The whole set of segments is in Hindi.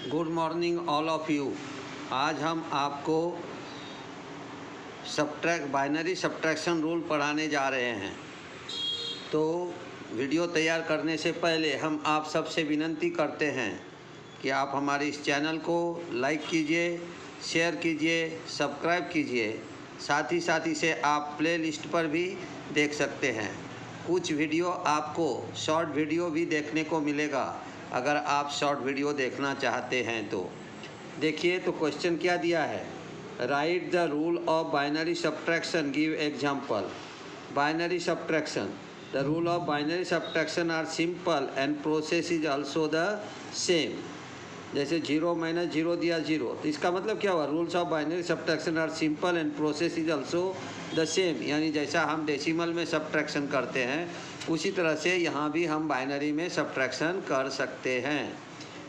Good morning all of you. आज हम आपको बाइनरी सब्ट्रैक्शन रूल पढ़ाने जा रहे हैं। तो वीडियो तैयार करने से पहले हम आप सबसे विनती करते हैं कि आप हमारे इस चैनल को लाइक कीजिए, शेयर कीजिए, सब्सक्राइब कीजिए। साथ ही इसे आप प्लेलिस्ट पर भी देख सकते हैं। कुछ वीडियो आपको शॉर्ट वीडियो भी देखने को मिलेगा अगर आप शॉर्ट वीडियो देखना चाहते हैं तो। देखिए तो क्वेश्चन क्या दिया है, write the rule of binary subtraction, give example. Binary subtraction, the rule of binary subtraction are simple and process is also the same. जैसे 0 - 0 दिया 0, तो इसका मतलब क्या हुआ, rules of binary subtraction are simple and process is also the same. यानी जैसा हम डेसिमल में सब्ट्रैक्शन करते हैं उसी तरह से यहाँ भी हम बाइनरी में सब्ट्रैक्शन कर सकते हैं।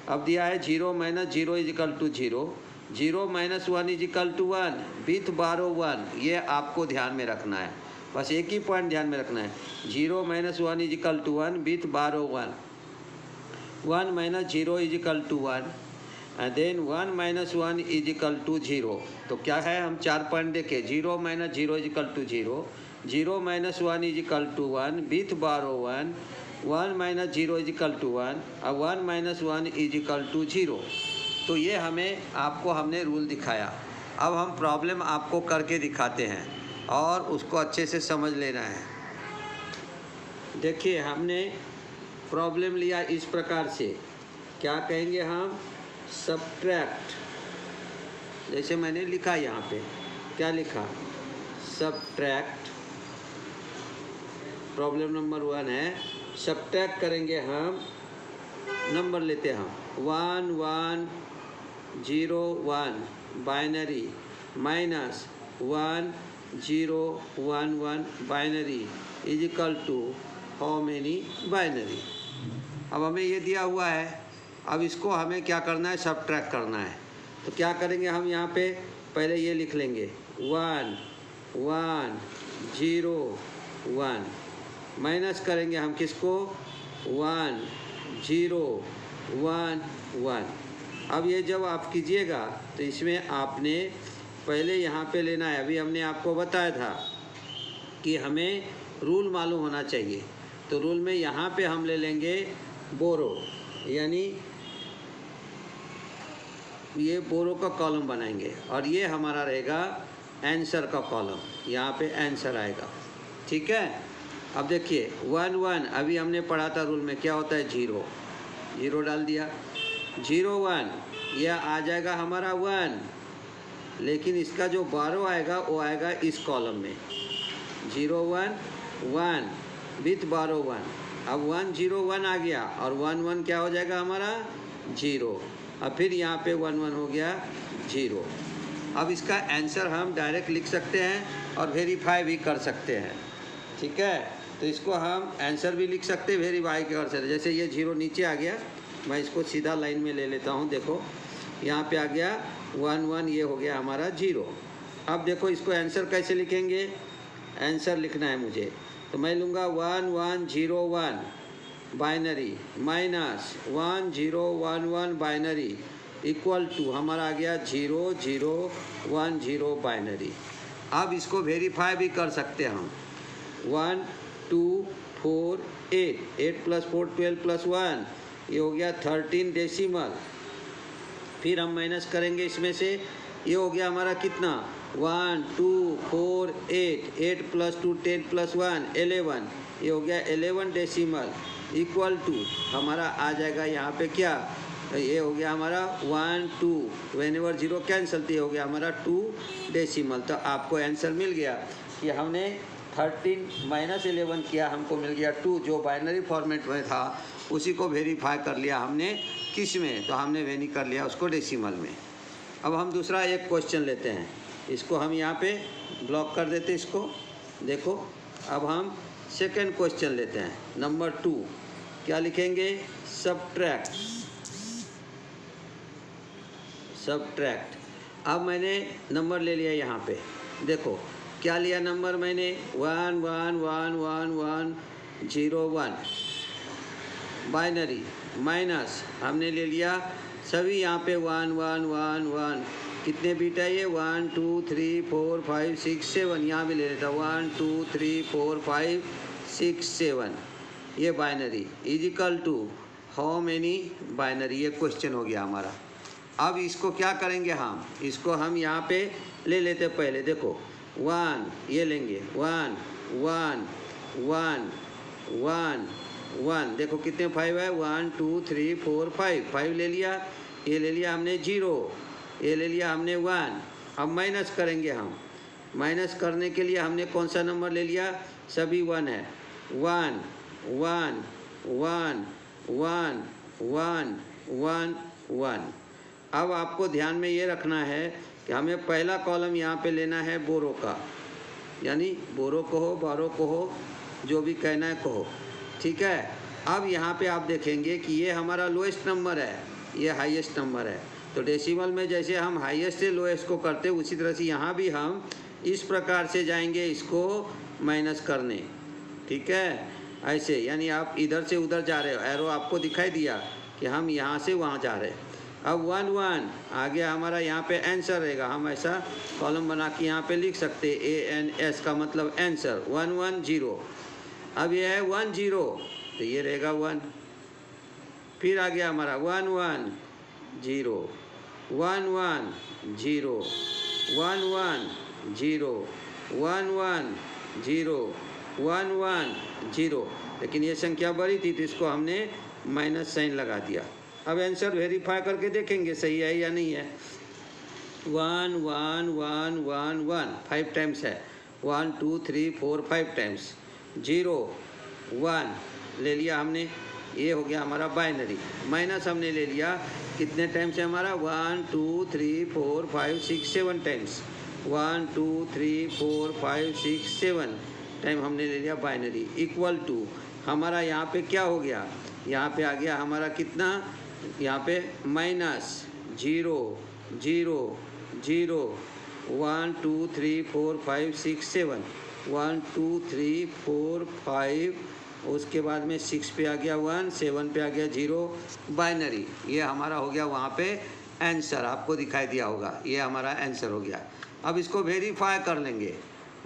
अब दिया है 0 - 0 = 0, 0 - 1 = 1, विथ बारो 1। ये आपको ध्यान में रखना है, बस एक ही पॉइंट ध्यान में रखना है। 0 - 1 = 1, विथ बारो 1। 1 - 0 = 1 एंड देन 1 - 1 = 0। तो क्या है, हम 4 पॉइंट देखें। 0 - 0 = 0, 0 - 1 = 1, विथ बारो 1। 1 - 0 = 1 और 1 - 1 = 0। तो ये हमने रूल दिखाया। अब हम प्रॉब्लम आपको करके दिखाते हैं और उसको अच्छे से समझ लेना है। देखिए हमने प्रॉब्लम लिया इस प्रकार से, क्या कहेंगे हम, सब्ट्रैक्ट। जैसे मैंने लिखा यहाँ पे, क्या लिखा, सब्ट्रैक्ट। प्रॉब्लम नंबर 1 है, सब्ट्रैक्ट करेंगे हम, नंबर लेते हैं हम 1 1 0 1 binary minus 1 0 1 1 binary = how many binary. अब हमें ये दिया हुआ है, अब इसको हमें क्या करना है, सब्ट्रैक्ट करना है। तो क्या करेंगे हम, यहाँ पे पहले ये लिख लेंगे 1 1 0 1, माइनस करेंगे हम किसको, 1 0 1 1। अब ये जब आप कीजिएगा तो इसमें आपने पहले यहाँ पे लेना है। अभी हमने आपको बताया था कि हमें रूल मालूम होना चाहिए। तो रूल में यहाँ पे हम ले लेंगे बोरो, यानी ये बोरो का कॉलम बनाएंगे और ये हमारा रहेगा आंसर का कॉलम। यहाँ पे आंसर आएगा, ठीक है। अब देखिए 1 1 अभी हमने पढ़ा था रूल में, क्या होता है, 0 0 डाल दिया। 0 1 यह आ जाएगा हमारा 1, लेकिन इसका जो बारो आएगा वो आएगा इस कॉलम में। 0 1 1 विथ बारो 1। अब 1 0 1 आ गया और 1 1 क्या हो जाएगा हमारा, 0। अब फिर यहाँ पे 1 1 हो गया 0। अब इसका आंसर हम डायरेक्ट लिख सकते हैं और वेरीफाई भी कर सकते हैं, ठीक है। तो इसको हम आंसर भी लिख सकते हैं, वेरीफाई कर सकते हैं। जैसे ये 0 नीचे आ गया, मैं इसको सीधा लाइन में ले लेता हूँ। देखो यहाँ पे आ गया 1 1, ये हो गया हमारा 0। अब देखो इसको आंसर कैसे लिखेंगे, आंसर लिखना है मुझे, तो मैं लूँगा 1 1 0 1 बाइनरी माइनस 1 0 1 1 बाइनरी = हमारा आ गया 0 0 1 0 बाइनरी। अब इसको वेरीफाई भी कर सकते हैं हम। 1 2 4 8, 8 + 4 12 + 1, ये हो गया 13 डेसिमल। फिर हम माइनस करेंगे इसमें से, ये हो गया हमारा कितना, 1 2 4 8, 8 + 2 10 + 1 11, ये हो गया 11 डेसिमल = हमारा आ जाएगा यहाँ पे क्या, ये हो गया हमारा 1 2, व्हेनेवर 0 कैंसिल, तो ये हो गया हमारा 2 डेसिमल। तो आपको आंसर मिल गया कि हमने 13 - 11 किया, हमको मिल गया 2, जो बाइनरी फॉर्मेट में था उसी को वेरीफाई कर लिया हमने, किस में, तो हमने वेरी कर लिया उसको डेसिमल में। अब हम दूसरा एक क्वेश्चन लेते हैं, इसको हम यहाँ पे ब्लॉक कर देते इसको। देखो अब हम सेकंड क्वेश्चन लेते हैं, नंबर 2। क्या लिखेंगे, सब्ट्रैक्ट। अब मैंने नंबर ले लिया यहाँ पे, देखो क्या लिया नंबर मैंने, 1 1 1 1 1 0 1 बाइनरी माइनस हमने ले लिया सभी यहाँ पे 1 1 1 1। कितने बीट है ये? 1 2 3 4 5 6 7। यहाँ भी ले लेता 1 2 3 4 5 6 7। ये binary is equal to how many binary, ये क्वेश्चन हो गया हमारा। अब इसको क्या करेंगे हम? इसको हम यहाँ पे ले लेते पहले। देखो 1 ये लेंगे 1 1 1 1 1। देखो कितने 5 है? 1 2 3 4 5। 5 ले लिया, ये ले लिया हमने 0, ये ले लिया हमने 1। अब माइनस करेंगे हम। माइनस करने के लिए हमने कौन सा नंबर ले लिया? सभी 1 है। 1 1 1 1 1 1 1। अब आपको ध्यान में ये रखना है कि हमें पहला कॉलम यहाँ पे लेना है बोरो का, यानी बोरो कहो बारो कहो, जो भी कहना है कहो, ठीक है। अब यहाँ पे आप देखेंगे कि ये हमारा लोएस्ट नंबर है, ये हाईएस्ट नंबर है। तो डेसिमल में जैसे हम हाईएस्ट से लोएस्ट को करते उसी तरह से यहाँ भी हम इस प्रकार से जाएंगे इसको माइनस करने, ठीक है। ऐसे यानी आप इधर से उधर जा रहे हो, एरो आपको दिखाई दिया कि हम यहाँ से वहाँ जा रहे हैं। अब 1 1 आ गया हमारा, यहाँ पे आंसर रहेगा। हम ऐसा कॉलम बना के यहाँ पे लिख सकते ANS का मतलब आंसर 1 1 0। अब ये है 1 0 तो ये रहेगा 1। फिर आ गया हमारा 1 1 0 1 1 0 1 1 0 1 1 0 1 1 0। लेकिन ये संख्या बड़ी थी तो इसको हमने माइनस साइन लगा दिया। अब आंसर वेरीफाई करके देखेंगे सही है या नहीं है। 1 1 1 1 1 5 टाइम्स है, 1 2 3 4 5 टाइम्स। 0 1 ले लिया हमने, ये हो गया हमारा बाइनरी। माइनस हमने ले लिया, कितने टाइम्स है हमारा? 1 2 3 4 5 6 7 टाइम्स। 1 2 3 4 5 6 7 टाइम हमने ले लिया बाइनरी। इक्वल टू हमारा यहाँ पे क्या हो गया? यहाँ पे आ गया हमारा कितना? यहाँ पे माइनस 0 0 0 1 2 3 4 5 6 7 1 2 3 4 5, उसके बाद में 6 पे आ गया 1, 7 पे आ गया 0 बाइनरी। ये हमारा हो गया वहाँ पे आंसर, आपको दिखाई दिया होगा, ये हमारा आंसर हो गया। अब इसको वेरीफाई कर लेंगे।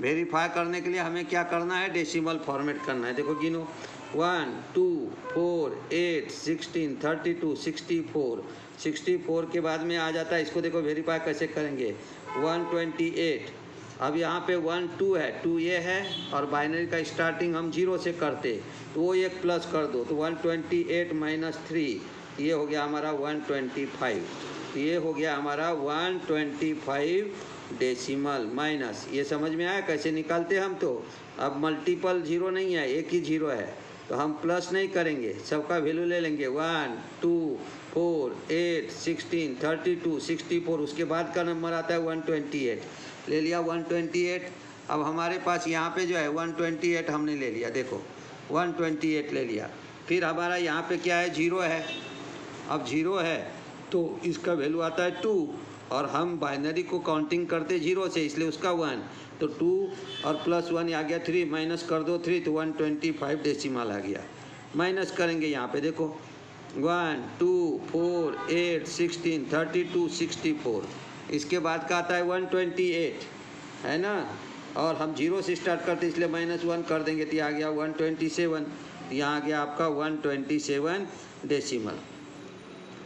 वेरीफाई करने के लिए हमें क्या करना है? डेसिमल फॉर्मेट करना है। देखो गिनो 1 2 4 8 16 32 64। 64 के बाद में आ जाता है, इसको देखो वेरीफाई कैसे करेंगे। 128। अब यहाँ पे 1 2 है, 2 ये है और बाइनरी का स्टार्टिंग हम 0 से करते तो वो एक प्लस कर दो तो 128 माइनस 3, ये हो गया हमारा 125। ये हो गया हमारा 125 डेसिमल माइनस। ये समझ में आया कैसे निकालते हम? तो अब मल्टीपल 0 नहीं है, एक ही 0 है तो हम प्लस नहीं करेंगे, सबका वैल्यू ले लेंगे। 1 2 4 8 16 32 64, उसके बाद का नंबर आता है 128। ले लिया 128। अब हमारे पास यहाँ पे जो है 128 हमने ले लिया, देखो 128 ले लिया। फिर हमारा यहाँ पे क्या है? 0 है। अब 0 है तो इसका वैल्यू आता है 2 और हम बाइनरी को काउंटिंग करते 0 से, इसलिए उसका 1, तो 2 और प्लस 1 आ गया 3, माइनस कर दो 3 तो 125 डेसिमल आ गया। माइनस करेंगे यहाँ पे देखो 1 2 4 8 16 32 64, इसके बाद का आता है 128, है ना। और हम 0 से स्टार्ट करते इसलिए -1 कर देंगे तो ये आ गया 127। यहाँ आ गया आपका 127 डेसिमल।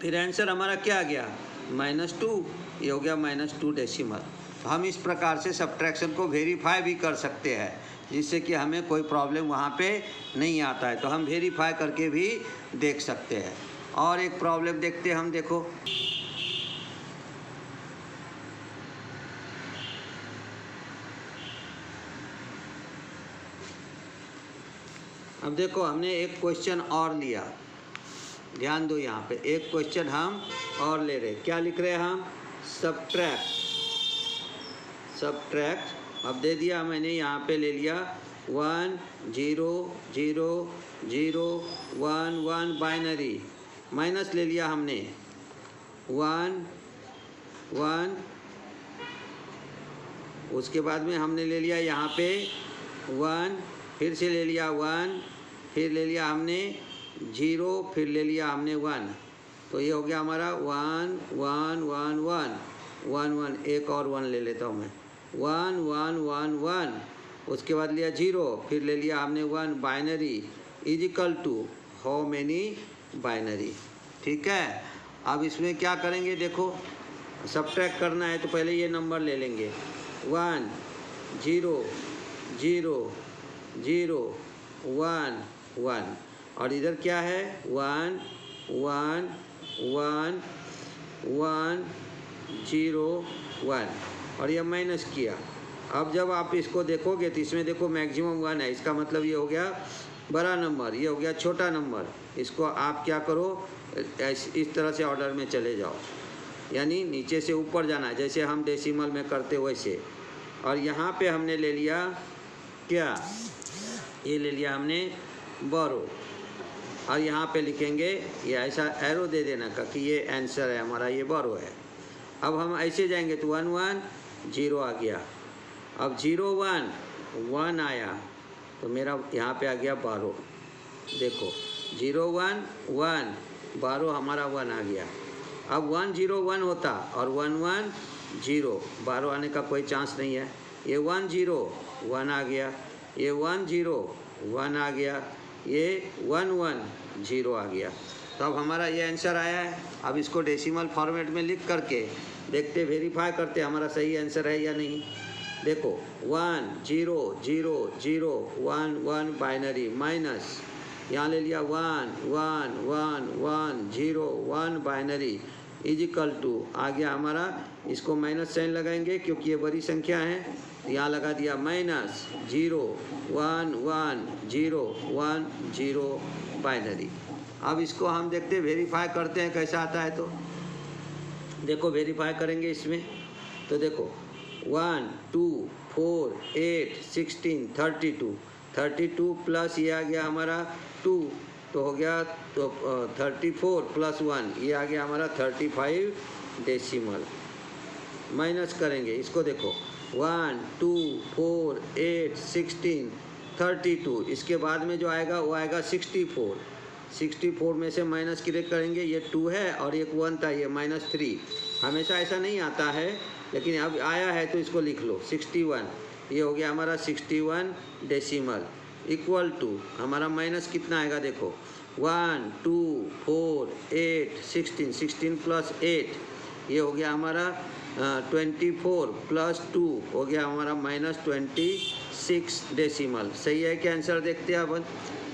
फिर आंसर हमारा क्या आ गया? -2, ये हो गया -2 डेसिमल। हम इस प्रकार से सब्ट्रैक्शन को वेरीफाई भी कर सकते हैं, जिससे कि हमें कोई प्रॉब्लम वहाँ पे नहीं आता है, तो हम वेरीफाई करके भी देख सकते हैं। और एक प्रॉब्लम देखते हैं हम, देखो अब देखो हमने एक क्वेश्चन और लिया, ध्यान दो यहाँ पे एक क्वेश्चन हम और ले रहे। क्या लिख रहे हैं हम? सब्ट्रैक्ट। अब दे दिया मैंने, यहाँ पे ले लिया 1 0 0 0 1 1 बाइनरी, माइनस ले लिया हमने 1 1, उसके बाद में हमने ले लिया यहाँ पे 1, फिर से ले लिया 1, फिर ले लिया हमने 0, फिर ले लिया हमने 1, तो ये हो गया हमारा 1 1 1 1 1 1, एक और 1 ले लेता हूँ मैं, 1 1 1 1, उसके बाद लिया 0, फिर ले लिया हमने 1, binary is equal to how many binary. ठीक है, अब इसमें क्या करेंगे, देखो सब्ट्रैक्ट करना है तो पहले ये नंबर ले लेंगे, 1 0 0 0 1 1, और इधर क्या है 1 1 1 1 0 1, और ये माइनस किया। अब जब आप इसको देखोगे तो इसमें देखो मैक्सिमम 1 है, इसका मतलब ये हो गया बड़ा नंबर, ये हो गया छोटा नंबर। इसको आप क्या करो, इस तरह से ऑर्डर में चले जाओ, यानी नीचे से ऊपर जाना है, जैसे हम डेसिमल में करते वैसे। और यहाँ पे हमने ले लिया क्या, ये ले लिया हमने बोरो, और यहाँ पे लिखेंगे ये ऐसा एरो दे देना का कि ये आंसर है हमारा, ये बोरो है। अब हम ऐसे जाएंगे तो 1 1 0 आ गया, अब 0 1 1 आया तो मेरा यहाँ पे आ गया 12। देखो 0 1 1 12, हमारा 1 आ गया। अब 1 0 1 होता और 1 1 0, 12 आने का कोई चांस नहीं है। ये 1 0 1 आ गया, ये 1 0 1 आ गया, ये 1 1 0 आ गया। तो अब हमारा ये आंसर आया है। अब इसको डेसिमल फॉर्मेट में लिख करके देखते, वेरीफाई करते हमारा सही आंसर है या नहीं। देखो 1 0 0 0 1 1 बाइनरी माइनस, यहाँ ले लिया 1 1 1 1 0 1 बाइनरी इज इक्वल टू, आ गया हमारा, इसको माइनस साइन लगाएंगे क्योंकि ये बड़ी संख्या है, यहाँ लगा दिया माइनस 0 1 1 0 1 0 बाइनरी। अब इसको हम देखते वेरीफाई करते हैं कैसा आता है। तो देखो वेरीफाई करेंगे इसमें, तो देखो 1 2 4 8 16 32 32 प्लस ये आ गया हमारा 2, तो हो गया तो 34 प्लस 1 ये आ गया हमारा 35 डेसिमल। माइनस करेंगे इसको, देखो 1 2 4 8 16 32, इसके बाद में जो आएगा वो आएगा 64। 64 में से माइनस क्लिक करेंगे, ये 2 है और एक 1 था, ये -3। हमेशा ऐसा नहीं आता है लेकिन अब आया है तो इसको लिख लो 61, ये हो गया हमारा 61 डेसिमल इक्वल टू हमारा माइनस कितना आएगा, देखो 1 2 4 8 16 16 प्लस 8 ये हो गया हमारा 24 प्लस 2 हो गया हमारा -26 डेसिमल। सही है कि आंसर देखते हैं अपन।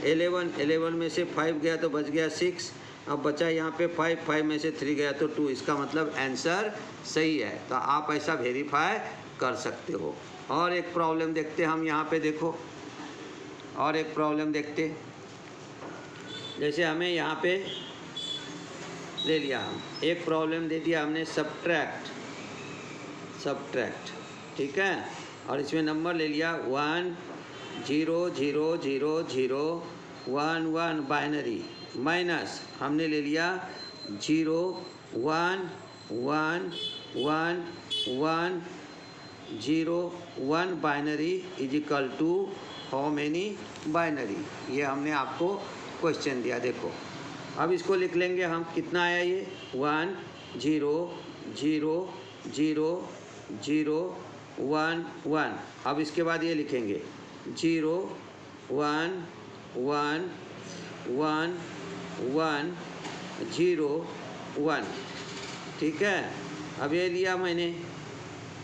11 में से 5 गया तो बच गया 6, अब बचा यहाँ पे 5 में से 3 गया तो 2, इसका मतलब आंसर सही है। तो आप ऐसा वेरीफाई कर सकते हो। और एक प्रॉब्लम देखते हम यहाँ पे, देखो और एक प्रॉब्लम देखते, जैसे हमें यहाँ पे ले लिया, हम एक प्रॉब्लम दे दिया हमने सब्ट्रैक्ट, ठीक है, और इसमें नंबर ले लिया 1 0 0 0 0 1 1 बाइनरी माइनस हमने ले लिया 0 1 1 1 1 0 1 binary is equal to how many binary. ये हमने आपको क्वेश्चन दिया। देखो अब इसको लिख लेंगे हम, कितना आया ये 1 0 0 0 0 1 1। अब इसके बाद ये लिखेंगे 0 1 1 1 1 0 1। ठीक है, अब ये लिया मैंने।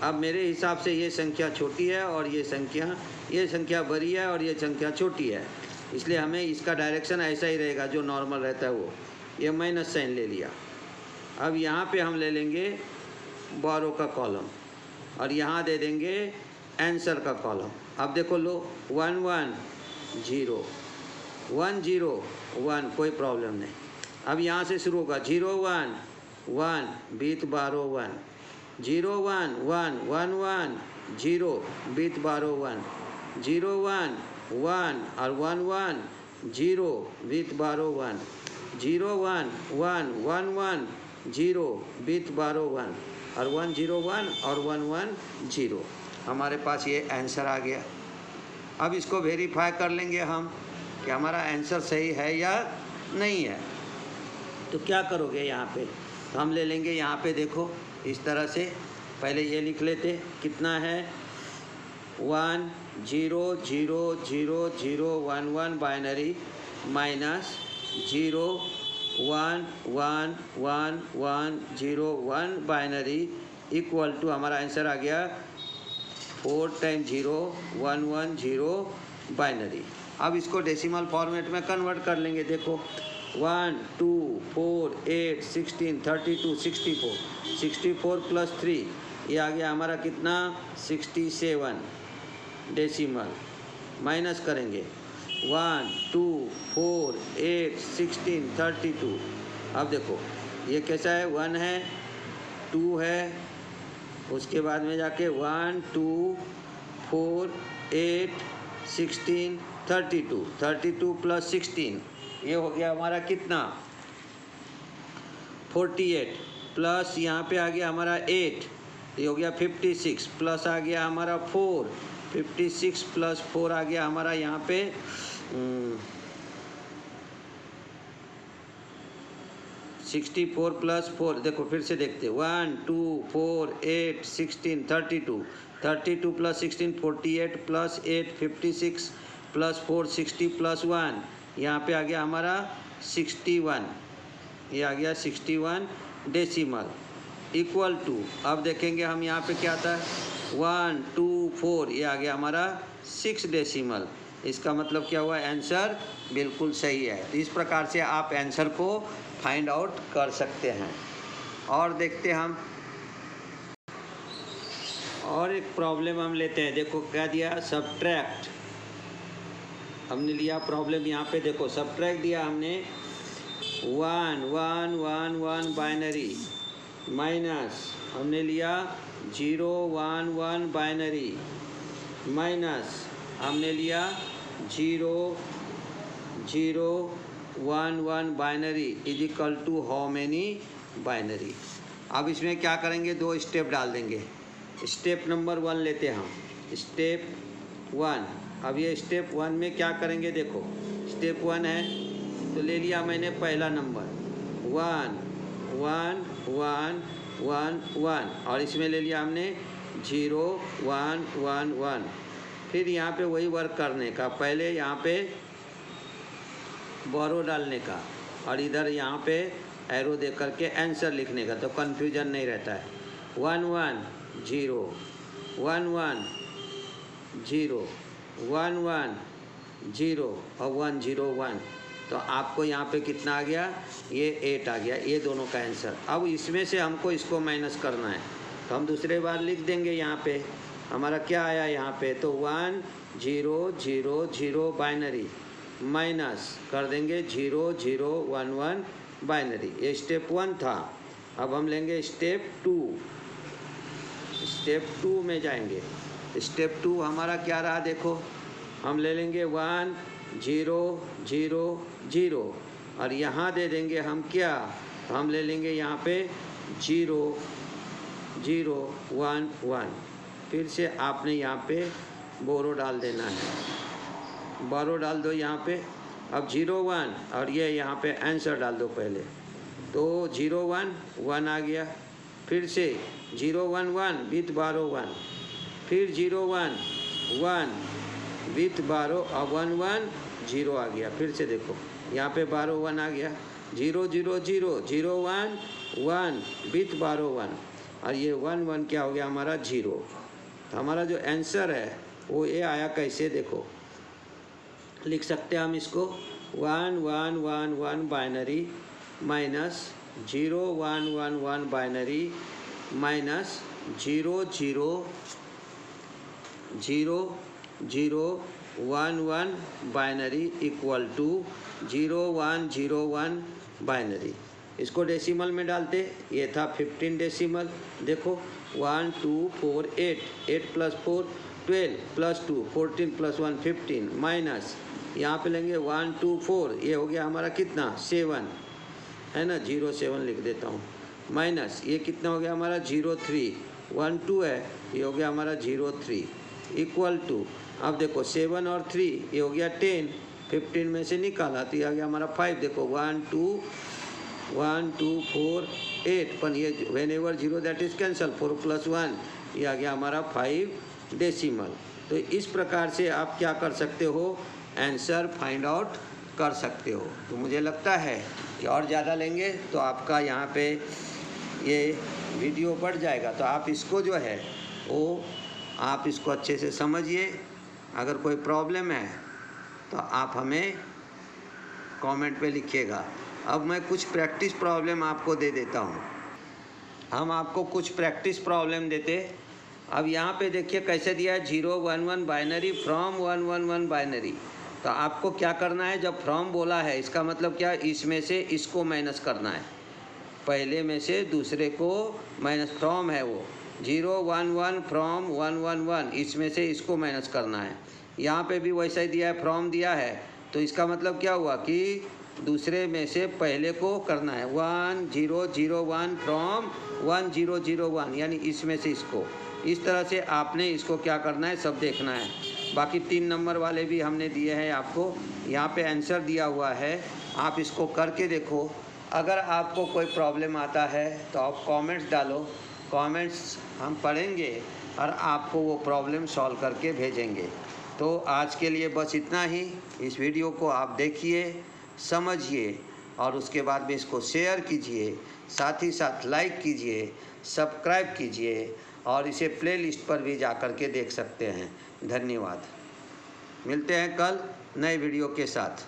अब मेरे हिसाब से ये संख्या छोटी है और ये संख्या बड़ी है और ये संख्या छोटी है, इसलिए हमें इसका डायरेक्शन ऐसा ही रहेगा जो नॉर्मल रहता है वो। ये माइनस साइन ले लिया। अब यहाँ पे हम ले लेंगे बोरो का कॉलम और यहाँ दे देंगे आंसर का कॉलम। अब देखो लो 1 1 0 1 0 1, कोई प्रॉब्लम नहीं। अब यहाँ से शुरू होगा 0 1 1 बीत 12 1 0 1 1 1 1 0 बीत 12 1 0 1 1 और 1 1 0 बीत 12 1 0 1 1 1 1 0 बीत 12 1 और 1 0 1 और 1 1 0। हमारे पास ये आंसर आ गया। अब इसको वेरीफाई कर लेंगे हम कि हमारा आंसर सही है या नहीं है। तो क्या करोगे यहाँ पे, तो हम ले लेंगे यहाँ पे देखो इस तरह से, पहले ये लिख लेते कितना है 1 0 0 0 0 1 1 binary minus 0 1 1 1 1 0 1 binary equal to हमारा आंसर आ गया 4 टाइम्स 0 1 1 0 बाइनरी। अब इसको डेसिमल फॉर्मेट में कन्वर्ट कर लेंगे। देखो 1 2 4 8 16 32 64 प्लस 3 ये आ गया हमारा कितना 67 डेसिमल, माइनस करेंगे 1 2 4 8 16 32। अब देखो ये कैसा है 1 है 2 है, उसके बाद में जाके 1 2 4 8 16 32 प्लस 16 ये हो गया हमारा कितना 48 प्लस यहाँ पे आ गया हमारा 8 ये हो गया 56 प्लस आ गया हमारा 4 56 प्लस 4 आ गया हमारा यहाँ पे 64 प्लस 4। देखो फिर से देखते 1 2 4 8 16 32 प्लस 16 48 प्लस 8 56 प्लस 4 60 प्लस 1 यहाँ पे आ गया हमारा 61, ये आ गया 61 डेसिमल इक्वल टू। अब देखेंगे हम यहाँ पे क्या आता है 1 2 4 ये आ गया हमारा 6 डेसिमल। इसका मतलब क्या हुआ आंसर बिल्कुल सही है। तो इस प्रकार से आप आंसर को फाइंड आउट कर सकते हैं। और देखते हम और एक प्रॉब्लम हम लेते हैं। देखो क्या दिया सब्ट्रैक्ट, हमने लिया प्रॉब्लम यहाँ पे देखो सब्ट्रैक्ट दिया हमने 1 1 1 1 बाइनरी माइनस हमने लिया 0 1 1 बाइनरी माइनस हमने लिया 0 0 1 1 binary is equal to how many binary. अब इसमें क्या करेंगे 2 स्टेप डाल देंगे। स्टेप नंबर 1 लेते हैं हम स्टेप 1। अब ये स्टेप 1 में क्या करेंगे देखो स्टेप 1 है तो ले लिया मैंने पहला नंबर 1 1 1 1 1 और इसमें ले लिया हमने 0 1 1 1। फिर यहाँ पे वही वर्क करने का, पहले यहाँ पे बोरो डालने का और इधर यहाँ पे एरो दे करके आंसर लिखने का, तो कन्फ्यूजन नहीं रहता है। 1 1 0 1 1 0 1 1 0 और 1 0 1, तो आपको यहाँ पे कितना आ गया ये 8 आ गया, ये दोनों का आंसर। अब इसमें से हमको इसको माइनस करना है तो हम दूसरे बार लिख देंगे। यहाँ पे हमारा क्या आया यहाँ पे तो 1 0 0 0 बाइनरी माइनस कर देंगे 0 0 1 1 बाइनरी। ये स्टेप 1 था। अब हम लेंगे स्टेप 2। स्टेप 2 में जाएंगे। स्टेप 2 हमारा क्या रहा देखो, हम ले लेंगे 1 0 0 0 और यहाँ दे देंगे हम क्या, हम ले लेंगे यहाँ पे 0 0 1 1। फिर से आपने यहाँ पे बोरो डाल देना है, बोरो डाल दो यहाँ पे। अब 0 1 और ये यहाँ पे आंसर डाल दो पहले, तो 0 1 1 आ गया। फिर से 0 1 1 विथ बारो 1, फिर 0 1 1 विथ बारो और 1 1 0 आ गया। फिर से देखो यहाँ पे बारो 1 आ गया, 0 0 0 0 1 1 विथ बारो 1 और ये 1 1 क्या हो गया हमारा 0। तो हमारा जो आंसर है वो ये आया, कैसे देखो लिख सकते हैं हम इसको 1 1 1 1 binary minus 0 1 1 1 binary minus 0 0 0 0 1 1 binary equal to 0 1 0 1 binary. इसको डेसिमल में डालते, ये था 15 डेसिमल। देखो 1 2 4 8 8 प्लस 4 12 प्लस 2 14 प्लस 1 15 माइनस यहाँ पे लेंगे 1 2 4 ये हो गया हमारा कितना 7 है ना, 0 7 लिख देता हूँ, माइनस ये कितना हो गया हमारा 0 3 1 2 है, ये हो गया हमारा 0 3 इक्वल टू। अब देखो 7 और 3 ये हो गया 10, 15 में से निकाला तो ये आ गया हमारा 5। देखो 1 2 1 2 4 8, पण ये when ever 0 that is cancel, 4 + 1 ये आ गया हमारा 5 डेसिमल। तो इस प्रकार से आप क्या कर सकते हो, आंसर फाइंड आउट कर सकते हो। तो मुझे लगता है कि और ज़्यादा लेंगे तो आपका यहाँ पे ये वीडियो बढ़ जाएगा। तो आप इसको जो है वो आप इसको अच्छे से समझिए। अगर कोई प्रॉब्लम है तो आप हमें कमेंट पे लिखिएगा। अब मैं कुछ प्रैक्टिस प्रॉब्लम आपको दे देता हूँ। हम आपको कुछ प्रैक्टिस प्रॉब्लम देते। अब यहाँ पे देखिए कैसे दिया है, 0 1 1 बाइनरी फ्रॉम 1 1 1 बाइनरी। तो आपको क्या करना है, जब फ्रॉम बोला है इसका मतलब क्या, इसमें से इसको माइनस करना है, पहले में से दूसरे को माइनस, फ्रॉम है वो 0 1 1 फ्रॉम 1 1 1, इसमें से इसको माइनस करना है। यहाँ पे भी वैसा ही दिया है, फ्रॉम दिया है, तो इसका मतलब क्या हुआ कि दूसरे में से पहले को करना है, 1 0 0 1 फ्रॉम 1 0 0 1, यानी इसमें से इसको। इस तरह से आपने इसको क्या करना है, सब देखना है। बाकी 3 नंबर वाले भी हमने दिए हैं आपको, यहाँ पे आंसर दिया हुआ है, आप इसको करके देखो। अगर आपको कोई प्रॉब्लम आता है तो आप कमेंट्स डालो, कमेंट्स हम पढ़ेंगे और आपको वो प्रॉब्लम सॉल्व करके भेजेंगे। तो आज के लिए बस इतना ही। इस वीडियो को आप देखिए, समझिए और उसके बाद में इसको शेयर कीजिए, साथ ही साथ लाइक कीजिए, सब्सक्राइब कीजिए और इसे प्लेलिस्ट पर भी जा कर के देख सकते हैं। धन्यवाद। मिलते हैं कल नए वीडियो के साथ।